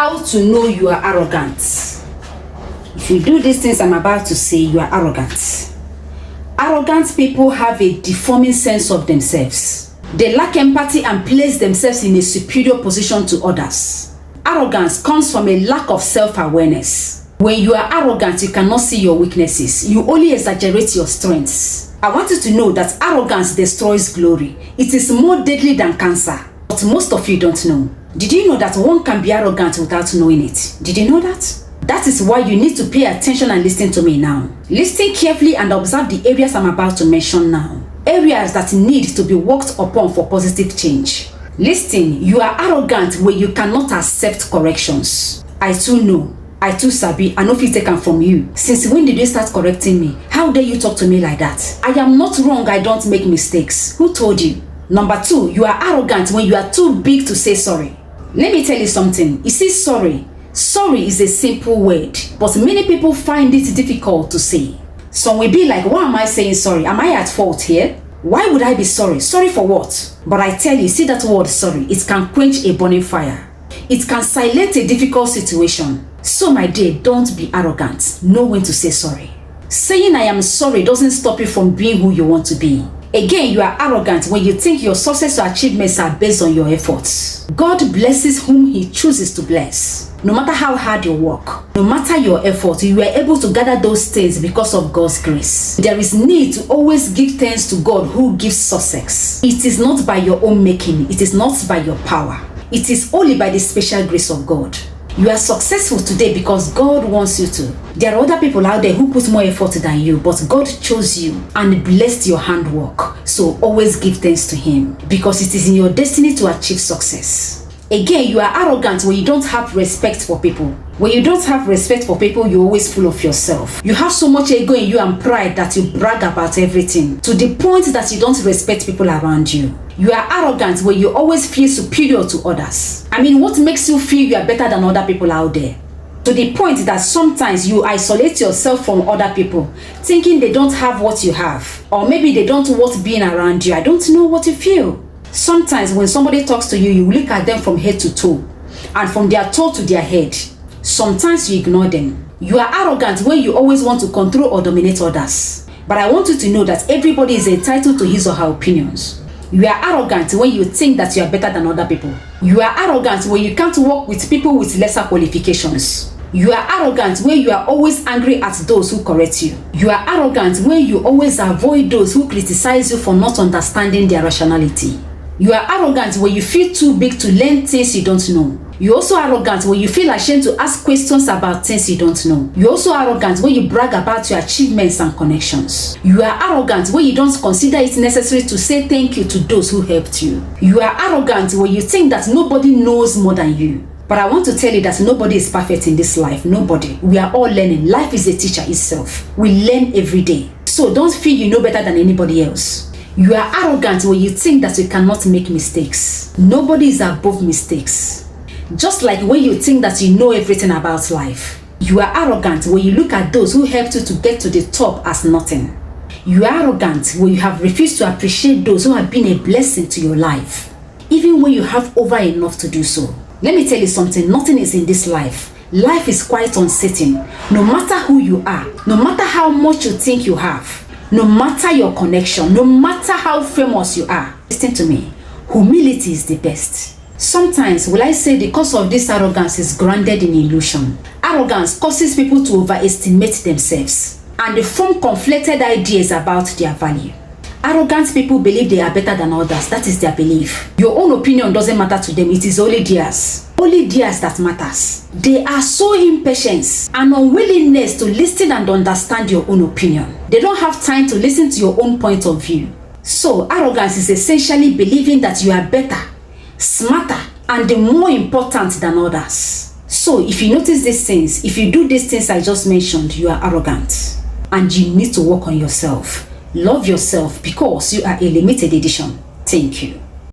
How to know you are arrogant. If you do these things I'm about to say, you are arrogant. Arrogant people have a deforming sense of themselves. They lack empathy and place themselves in a superior position to others. Arrogance comes from a lack of self-awareness. When you are arrogant, you cannot see your weaknesses. You only exaggerate your strengths. I want you to know that arrogance destroys glory. It is more deadly than cancer. But most of you don't know. Did you know that one can be arrogant without knowing it? Did you know that? That is why you need to pay attention and listen to me now. Listen carefully and observe the areas I'm about to mention now. Areas that need to be worked upon for positive change. Listen, you are arrogant when you cannot accept corrections. I too know. I too sabi. I know if you take them from you. Since when did you start correcting me? How dare you talk to me like that? I am not wrong. I don't make mistakes. Who told you? Number 2, you are arrogant when you are too big to say sorry. Let me tell you something. You see, sorry. Sorry is a simple word, but many people find it difficult to say. Some will be like, why am I saying sorry? Am I at fault here? Why would I be sorry? Sorry for what? But I tell you, see that word sorry, it can quench a burning fire. It can silence a difficult situation. So my dear, don't be arrogant. Know when to say sorry. Saying I am sorry doesn't stop you from being who you want to be. Again, you are arrogant when you think your success or achievements are based on your efforts. God blesses whom He chooses to bless. No matter how hard you work, no matter your effort, you are able to gather those things because of God's grace. There is need to always give thanks to God who gives success. It is not by your own making. It is not by your power. It is only by the special grace of God. You are successful today because God wants you to. There are other people out there who put more effort than you, but God chose you and blessed your handwork. So always give thanks to Him because it is in your destiny to achieve success. Again, you are arrogant when you don't have respect for people. When you don't have respect for people, you're always full of yourself. You have so much ego in you and pride that you brag about everything to the point that you don't respect people around you. You are arrogant when you always feel superior to others. I mean, what makes you feel you are better than other people out there? To the point that sometimes you isolate yourself from other people, thinking they don't have what you have. Or maybe they don't want being around you. I don't know what you feel. Sometimes when somebody talks to you, you look at them from head to toe. And from their toe to their head. Sometimes you ignore them. You are arrogant when you always want to control or dominate others. But I want you to know that everybody is entitled to his or her opinions. You are arrogant when you think that you are better than other people. You are arrogant when you can't work with people with lesser qualifications. You are arrogant when you are always angry at those who correct you. You are arrogant when you always avoid those who criticize you for not understanding their rationality. You are arrogant when you feel too big to learn things you don't know. You're also arrogant when you feel ashamed to ask questions about things you don't know. You're also arrogant when you brag about your achievements and connections. You are arrogant when you don't consider it necessary to say thank you to those who helped you. You are arrogant when you think that nobody knows more than you. But I want to tell you that nobody is perfect in this life. Nobody. We are all learning. Life is a teacher itself. We learn every day. So don't feel you know better than anybody else. You are arrogant when you think that you cannot make mistakes. Nobody is above mistakes. Just like when you think that you know everything about life. You are arrogant when you look at those who helped you to get to the top as nothing. You are arrogant when you have refused to appreciate those who have been a blessing to your life, even when you have over enough to do so. Let me tell you something, nothing is in this life. Life is quite uncertain. No matter who you are, no matter how much you think you have, no matter your connection, no matter how famous you are, listen to me, humility is the best. Sometimes, will I say the cause of this arrogance is grounded in illusion. Arrogance causes people to overestimate themselves and they form conflicted ideas about their value. Arrogant people believe they are better than others. That is their belief. Your own opinion doesn't matter to them. It is only theirs. Only theirs that matters. They are so impatient and unwillingness to listen and understand your own opinion. They don't have time to listen to your own point of view. So, arrogance is essentially believing that you are better, smarter, and more important than others. So, if you notice these things, if you do these things I just mentioned, you are arrogant. And you need to work on yourself. Love yourself because you are a limited edition. Thank you.